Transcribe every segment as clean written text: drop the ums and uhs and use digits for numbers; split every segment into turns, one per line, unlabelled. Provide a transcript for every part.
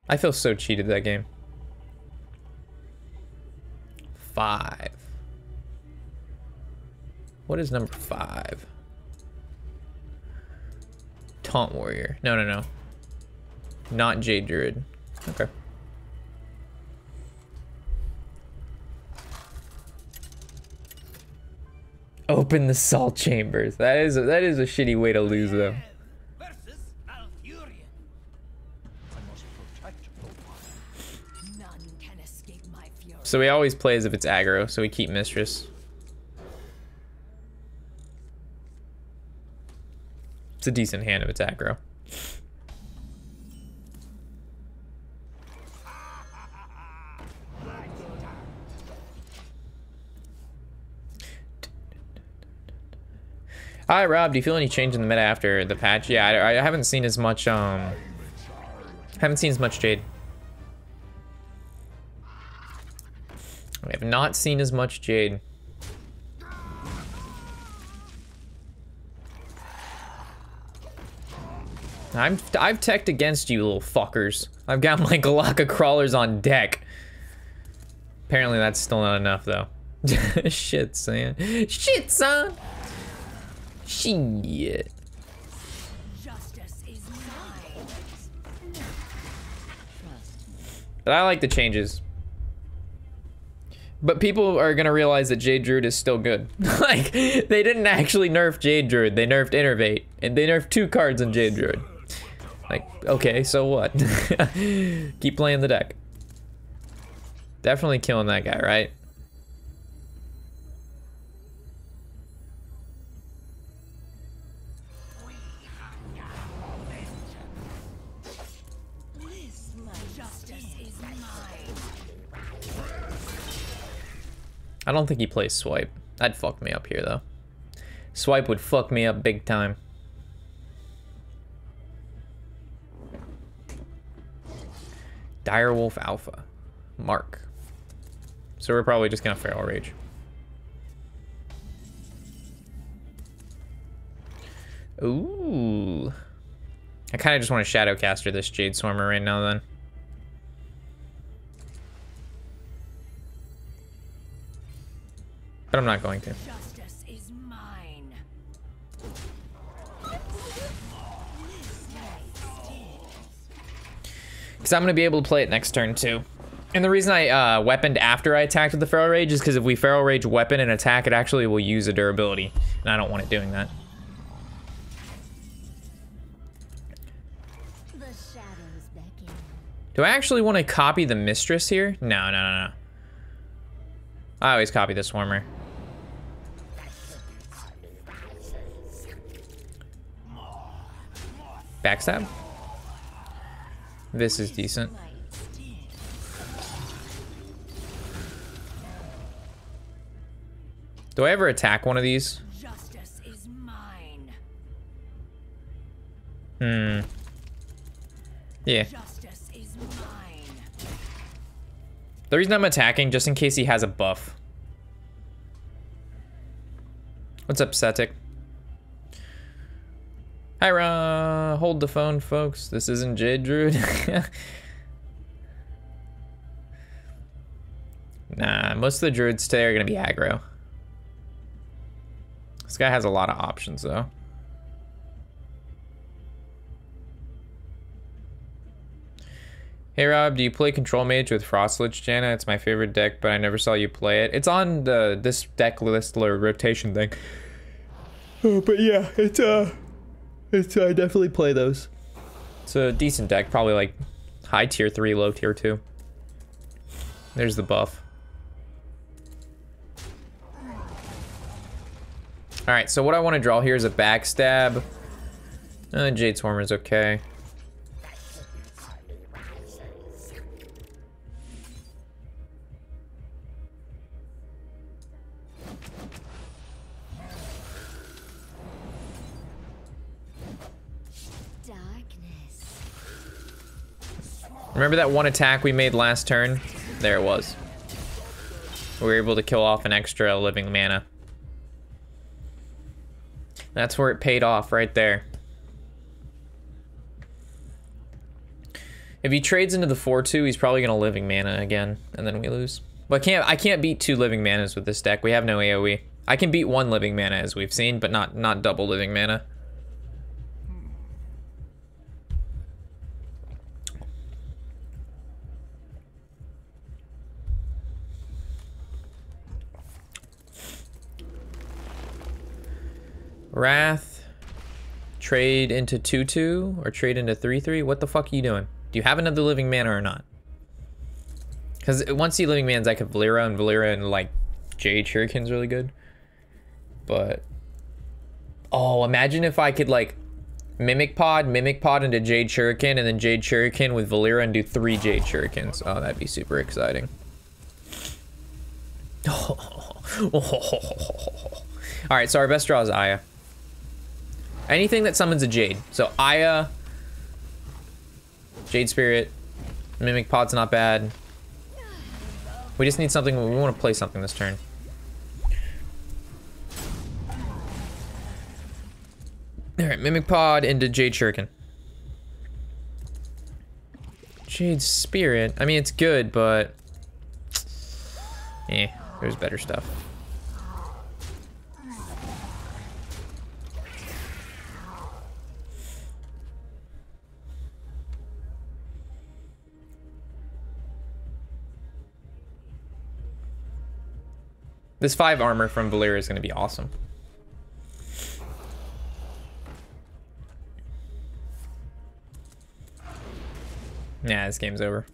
I feel so cheated that game. 5. What is number 5? Taunt Warrior. No, no, no. Not Jade Druid. Okay. Open the salt chambers. That is a shitty way to lose though. So we always play as if it's aggro, so we keep Mistress. It's a decent hand if it's aggro. Hi Rob, do you feel any change in the meta after the patch? Yeah, I haven't seen as much Jade. We have not seen as much Jade. I've teched against you little fuckers. I've got my Galaka crawlers on deck. Apparently that's still not enough though. Shit, son. Shit, son. Shit. But I like the changes. But people are gonna realize that Jade Druid is still good. Like, they didn't actually nerf Jade Druid, they nerfed Innervate. And they nerfed 2 cards in Jade Druid. Like, okay, so what? Keep playing the deck. Definitely killing that guy, right? I don't think he plays Swipe. That'd fuck me up here, though. Swipe would fuck me up big time. Direwolf Alpha. Mark. So we're probably just gonna Feral Rage. Ooh. I kind of just want to Shadowcaster this Jade Swarmer right now, then. But I'm not going to.
Justice is mine.
Because I'm going to be able to play it next turn, too. And the reason I weaponed after I attacked with the Feral Rage is because if we Feral Rage weapon and attack, it actually will use a durability. And I don't want it doing that.
The shadows beckon.
Do I actually want to copy the Mistress here? No, no, no, no. I always copy the Swarmer. Backstab? This is decent. Do I ever attack one of these?
Justice is mine.
Yeah.
Justice is mine.
The reason I'm attacking, just in case he has a buff. What's up, Sept? Hi, hold the phone, folks. This isn't Jade Druid. Nah, most of the Druids today are gonna be aggro. This guy has a lot of options, though. Hey Rob, do you play Control Mage with Frostlich, Janna? It's my favorite deck, but I never saw you play it. It's on this deck list or rotation thing. Oh, but yeah, I definitely play those. It's a decent deck, probably like high tier 3, low tier 2. There's the buff. All right, so what I want to draw here is a backstab. Jade Swarmer's okay. Remember that one attack we made last turn? There it was. We were able to kill off an extra living mana. That's where it paid off, right there. If he trades into the 4/2, he's probably gonna living mana again, and then we lose. But I can't beat 2 living manas with this deck. We have no AoE. I can beat 1 living mana as we've seen, but not double living mana. Wrath, trade into 2/2 or trade into 3/3. What the fuck are you doing? Do you have another living mana or not? Because once you living mans, I could Valera and like Jade Shuriken's really good. But oh, imagine if I could like Mimic Pod into Jade Shuriken, and then Jade Shuriken with Valera and do 3 Jade Shurikens. Oh, that'd be super exciting. Alright, so our best draw is Aya. Anything that summons a Jade. So Aya, Jade Spirit, Mimic Pod's not bad. We just need something, we want to play something this turn. Alright, Mimic Pod into Jade Shuriken. Jade Spirit, I mean it's good, but there's better stuff. This 5 armor from Valera is going to be awesome. Yeah, this game's over.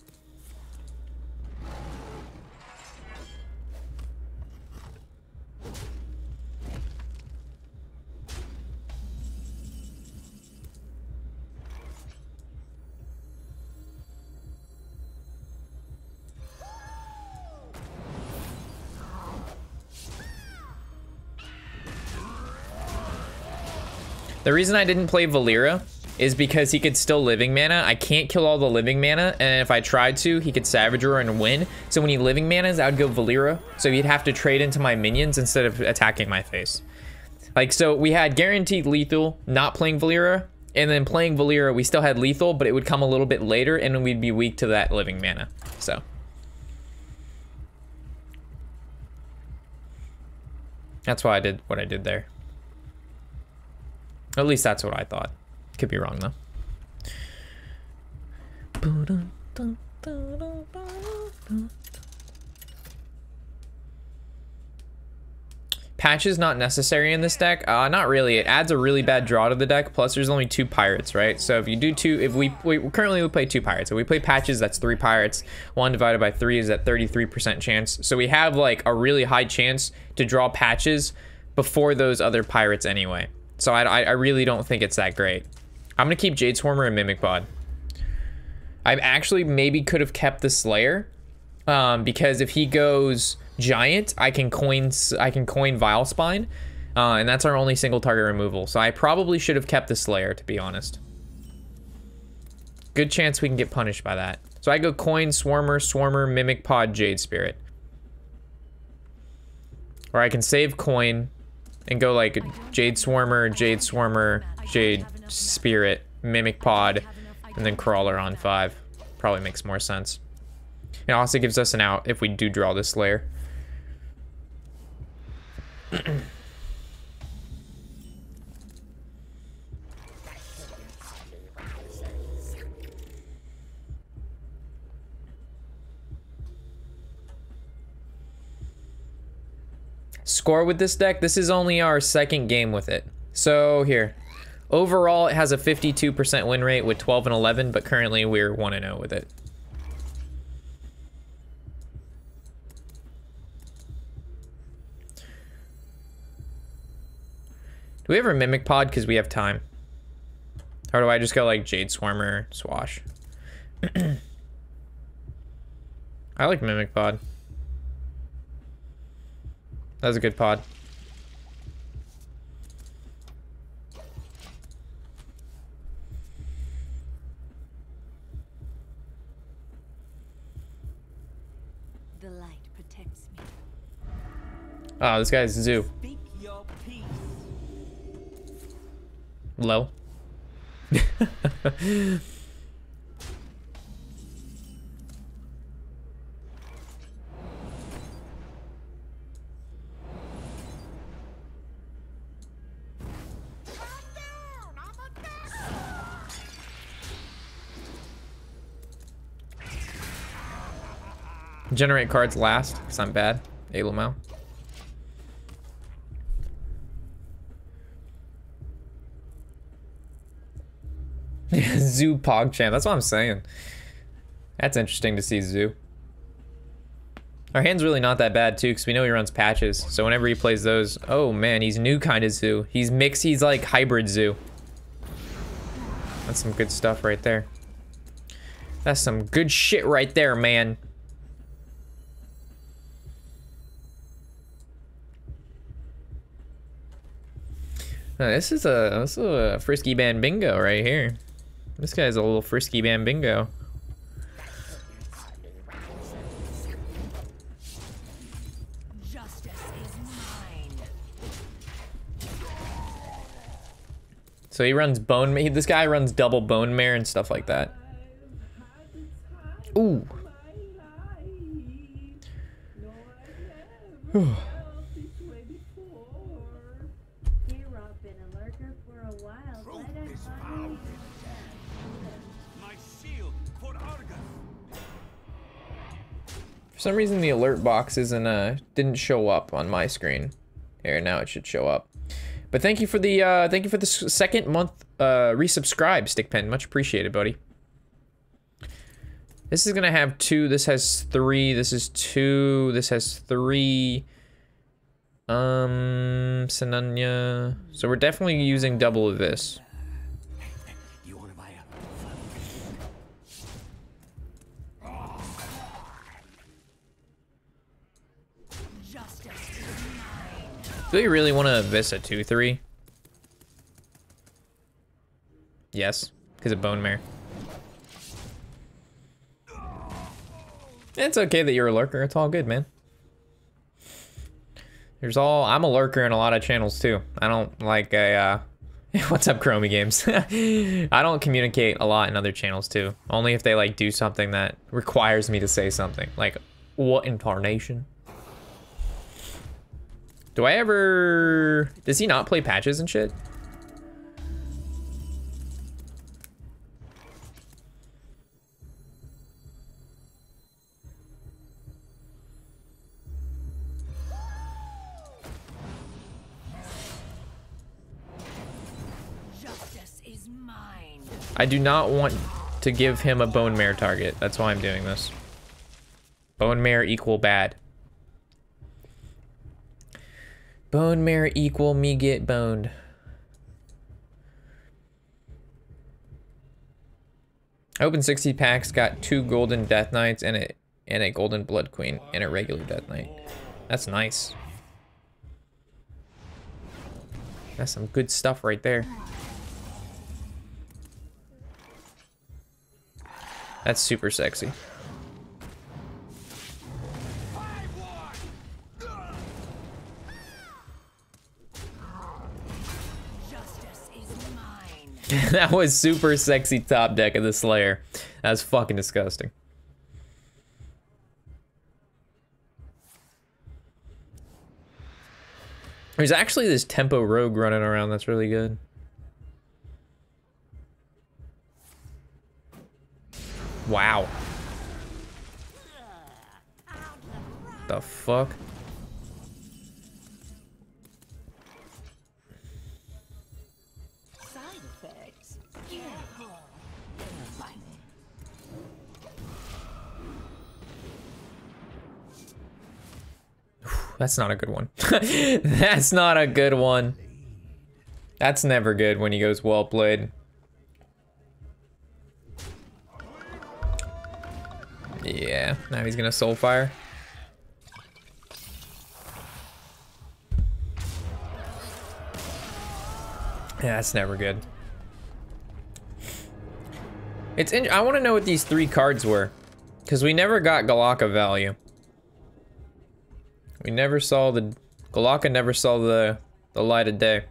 The reason I didn't play Valera is because he could still living mana. I can't kill all the living mana, and if I tried to, he could Savage Roar and win. So when he living manas, I would go Valera. So he'd have to trade into my minions instead of attacking my face. Like, so we had guaranteed lethal, not playing Valera, and then playing Valera, we still had lethal, but it would come a little bit later, and we'd be weak to that living mana. So that's why I did what I did there. At least that's what I thought. Could be wrong though. Patch is not necessary in this deck. Not really. It adds a really bad draw to the deck. Plus, there's only 2 pirates, right? So if you do 2, if we currently play 2 pirates. If we play patches, that's 3 pirates. 1 divided by 3 is at 33% chance. So we have like a really high chance to draw patches before those other pirates anyway. So I really don't think it's that great. I'm gonna keep Jade Swarmer and Mimic Pod. I actually maybe could have kept the Slayer, because if he goes Giant, I can coin Vile Spine, and that's our only single target removal. So I probably should have kept the Slayer, to be honest. Good chance we can get punished by that. So I go coin Swarmer, Mimic Pod, Jade Spirit, or I can save coin and go like Jade Swarmer, Jade Spirit, Mimic Pod, and then Crawler on 5. Probably makes more sense. It also gives us an out if we do draw this Slayer. Score with this deck, this is only our 2nd game with it. So here, overall it has a 52% win rate with 12 and 11, but currently we're 1-0 with it. Do we ever Mimic Pod because we have time? Or do I just go like Jade Swarmer, Swash? I like Mimic Pod. That was a good pod.
The light protects me.
Oh, this guy's Zoo. Low. Generate cards last. It's not bad. Alamau. Zoo PogChamp. That's what I'm saying. That's interesting to see Zoo. Our hand's really not that bad too, because we know he runs patches. So whenever he plays those, oh man, he's new kind of Zoo. He's mixed. He's like hybrid Zoo. That's some good stuff right there. That's some good shit right there, man. This is a frisky bambingo right here. This guy's a little frisky bambingo.
Justice is mine.
So he runs bone. This guy runs double bone mare and stuff like that. Ooh. For some reason, the alert box didn't show up on my screen. Here, now it should show up. But thank you for the second month resubscribe, Stickpen. Much appreciated, buddy. This is gonna have 2. This has 3. This is 2. This has 3. Sananya. So we're definitely using double of this. Do we really want to Vista 2-3? Yes, because of Bone Mare. It's okay that you're a lurker. It's all good, man. I'm a lurker in a lot of channels too. I don't like what's up, Chromie Games? I don't communicate a lot in other channels too. Only if they like do something that requires me to say something. Like, what incarnation? Do I ever... Does he not play patches and shit?
Justice is mine.
I do not want to give him a bone mare target. That's why I'm doing this. Bone mare equal bad. Bone mare equal me get boned. I opened 60 packs, got 2 golden death knights and a golden blood queen and a regular death knight. That's nice. That's some good stuff right there. That's super sexy. That was super sexy top deck of the Slayer. That's fucking disgusting. There's actually this tempo rogue running around that's really good. Wow. The fuck? That's not a good one. That's not a good one. That's never good when he goes well played. Yeah, now he's gonna Soulfire. Yeah, that's never good. I want to know what these 3 cards were, because we never got Galaka value. We never saw the... Galaka never saw the light of day.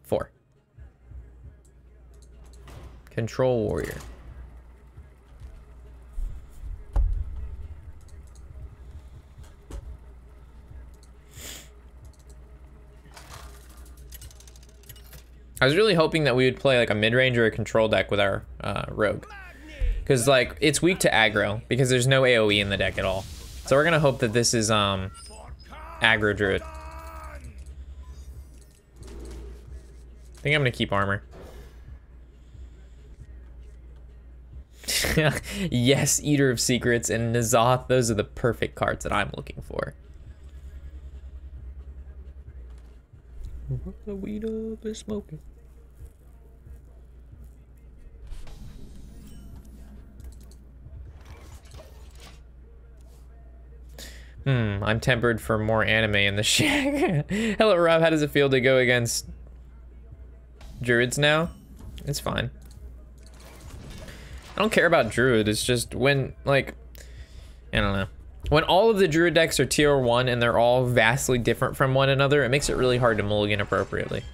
4. Control Warrior. I was really hoping that we would play like a mid-range or a control deck with our Rogue. because like it's weak to aggro because there's no AoE in the deck at all. So we're gonna hope that this is aggro druid. I think I'm gonna keep armor. Yes, Eater of Secrets and N'Zoth, those are the perfect cards that I'm looking for. The weed up is smoking. I'm tempered for more anime in the shack. Hello, Rob. How does it feel to go against druids now? It's fine. I don't care about druid. It's just when, like, I don't know. When all of the druid decks are tier 1 and they're all vastly different from one another, it makes it really hard to mulligan appropriately.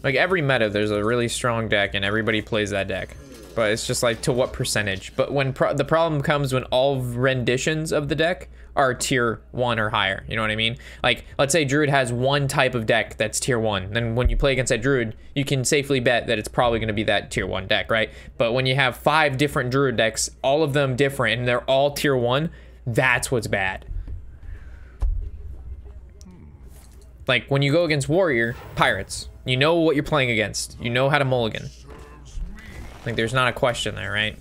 Like, every meta, there's a really strong deck and everybody plays that deck. But it's just like, to what percentage? But when the problem comes when all renditions of the deck are tier 1 or higher, you know what I mean? Like, let's say Druid has one type of deck that's tier 1. Then when you play against that Druid, you can safely bet that it's probably going to be that tier 1 deck, right? But when you have 5 different Druid decks, all of them different, and they're all tier 1, that's what's bad. Like, when you go against Warrior, Pirates, you know what you're playing against. You know how to mulligan. Like, there's not a question there, right?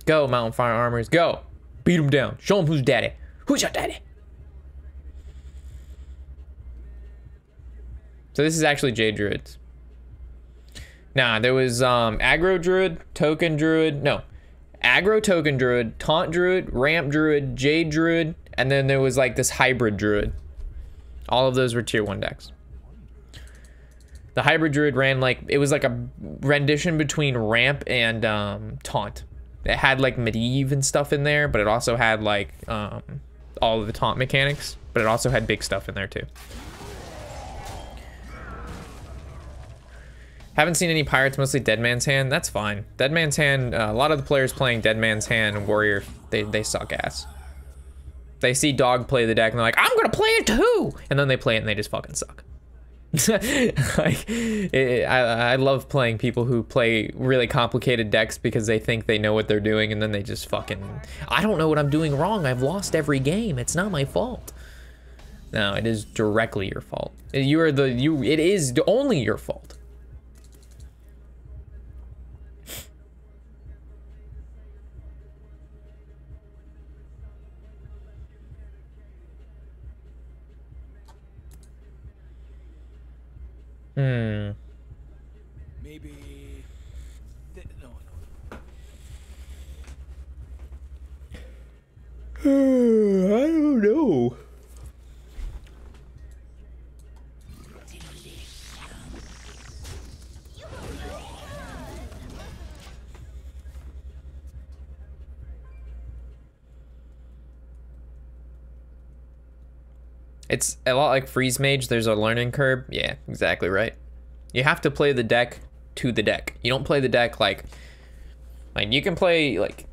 Go, Mountain Fire Armors, go! Beat him down. Show him who's daddy. Who's your daddy? So this is actually Jade Druids. Nah, there was Aggro Druid, Token Druid, no. Aggro Token Druid, Taunt Druid, Ramp Druid, Jade Druid, and then there was like this Hybrid Druid. All of those were tier 1 decks. The Hybrid Druid ran like, it was like a rendition between Ramp and Taunt. It had like Medivh and stuff in there, but it also had like all of the taunt mechanics, but it also had big stuff in there too. Haven't seen any pirates, mostly Dead Man's Hand. That's fine. Dead Man's Hand, a lot of the players playing Dead Man's Hand and Warrior, they suck ass. They see Dog play the deck and they're like, I'm gonna play it too! And then they play it and they just fucking suck. Like, I love playing people who play really complicated decks because they think they know what they're doing and then they just fucking, I don't know what I'm doing wrong. I've lost every game. It's not my fault. No, it is directly your fault. It is only your fault.
Maybe. No.
I don't know. It's a lot like Freeze Mage. There's a learning curve. Yeah, exactly right. You have to play the deck to the deck. You don't play the deck like you can play like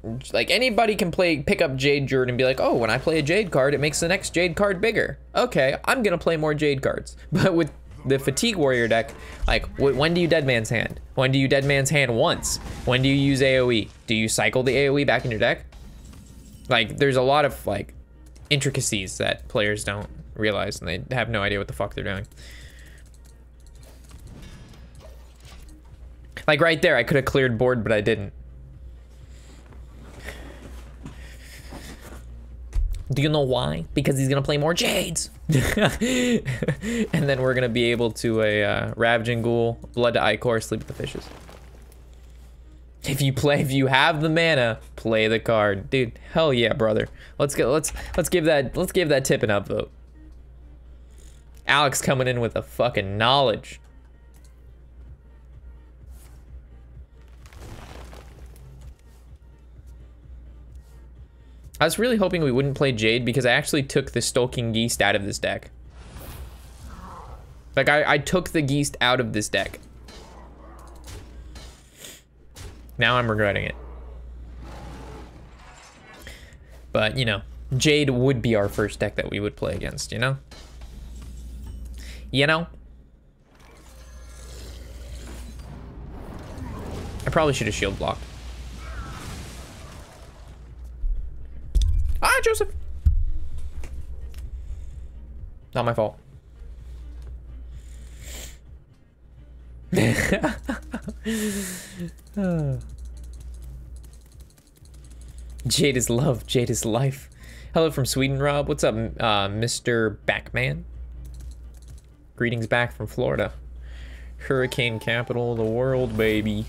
anybody can pick up Jade Druid and be like, oh, when I play a Jade card, it makes the next Jade card bigger. Okay, I'm gonna play more Jade cards. But with the Fatigue Warrior deck, like, when do you Dead Man's Hand? When do you Dead Man's Hand once? When do you use AoE? Do you cycle the AoE back in your deck? Like, there's a lot of like intricacies that players don't realize and they have no idea what the fuck they're doing. Like right there, I could have cleared board, but I didn't. Do you know why? Because he's gonna play more Jades. And then we're gonna be able to Ravaging Ghoul, Blood to Icor, Sleep with the Fishes. If you have the mana, play the card. Dude, hell yeah, brother. Let's give that tip an upvote. Alex coming in with a fucking knowledge. I was really hoping we wouldn't play Jade because I actually took the Stalking Geist out of this deck. Like, I took the Geist out of this deck. Now I'm regretting it. But, you know, Jade would be our first deck that we would play against, you know? You know? I probably should have shield blocked. Ah, Joseph! Not my fault. Jade is love, Jade is life. Hello from Sweden, Rob. What's up, Mr. Backman? Greetings back from Florida. Hurricane capital of the world, baby.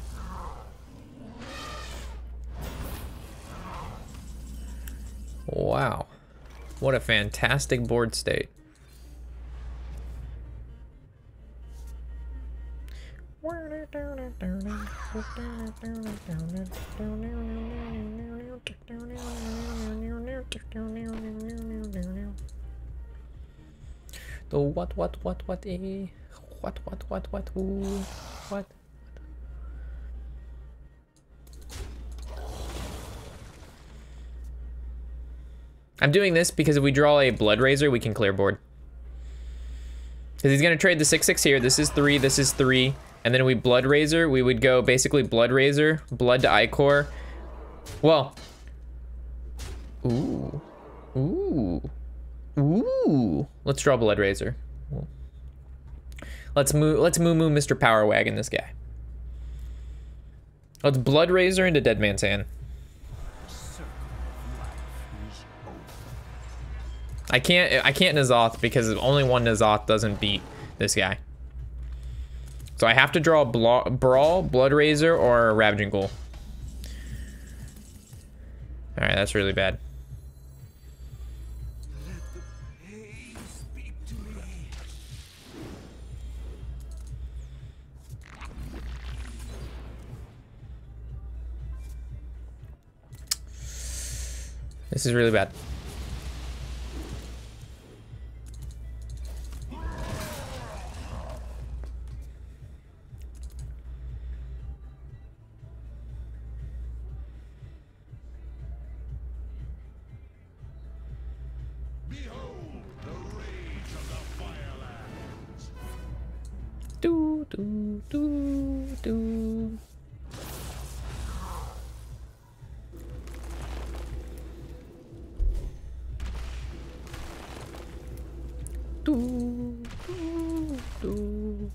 Wow. What a fantastic board state. The what, ooh, what? I'm doing this because if we draw a Blood Razor, we can clear board. Because he's gonna trade the 6/6 here. This is 3, this is 3. And then we Blood Razor, we would go basically Blood Razor, Blood to Icor. Well. Ooh. Ooh. Ooh. Let's draw Blood Razor. Let's moo Mr. Power Wagon this guy. Let's Blood Razor into Dead Man's Hand. I can't N'Zoth because only one N'Zoth doesn't beat this guy. So I have to draw a Brawl, Blood Razor, or a Ravaging Ghoul. Alright, that's really bad. This is really bad. Do do do do. Do do do.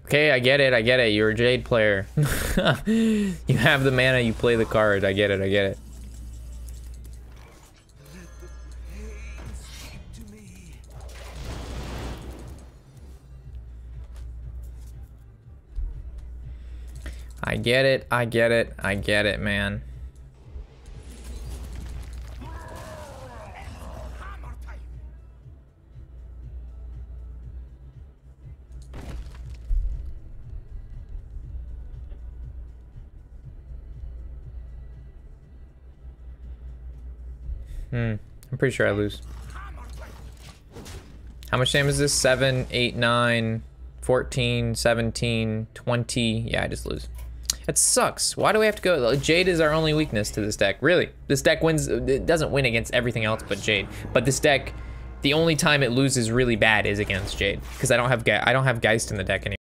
Okay, I get it, you're a Jade player. You have the mana, you play the card, I get it. I get it, man. I'm pretty sure I lose. How much damage is this? 7, 8, 9, 14, 17, 20. Yeah, I just lose. That sucks. Why do we have to go? Jade is our only weakness to this deck. Really, this deck wins. It doesn't win against everything else but Jade. But this deck, the only time it loses really bad is against Jade because I don't have Geist in the deck anymore.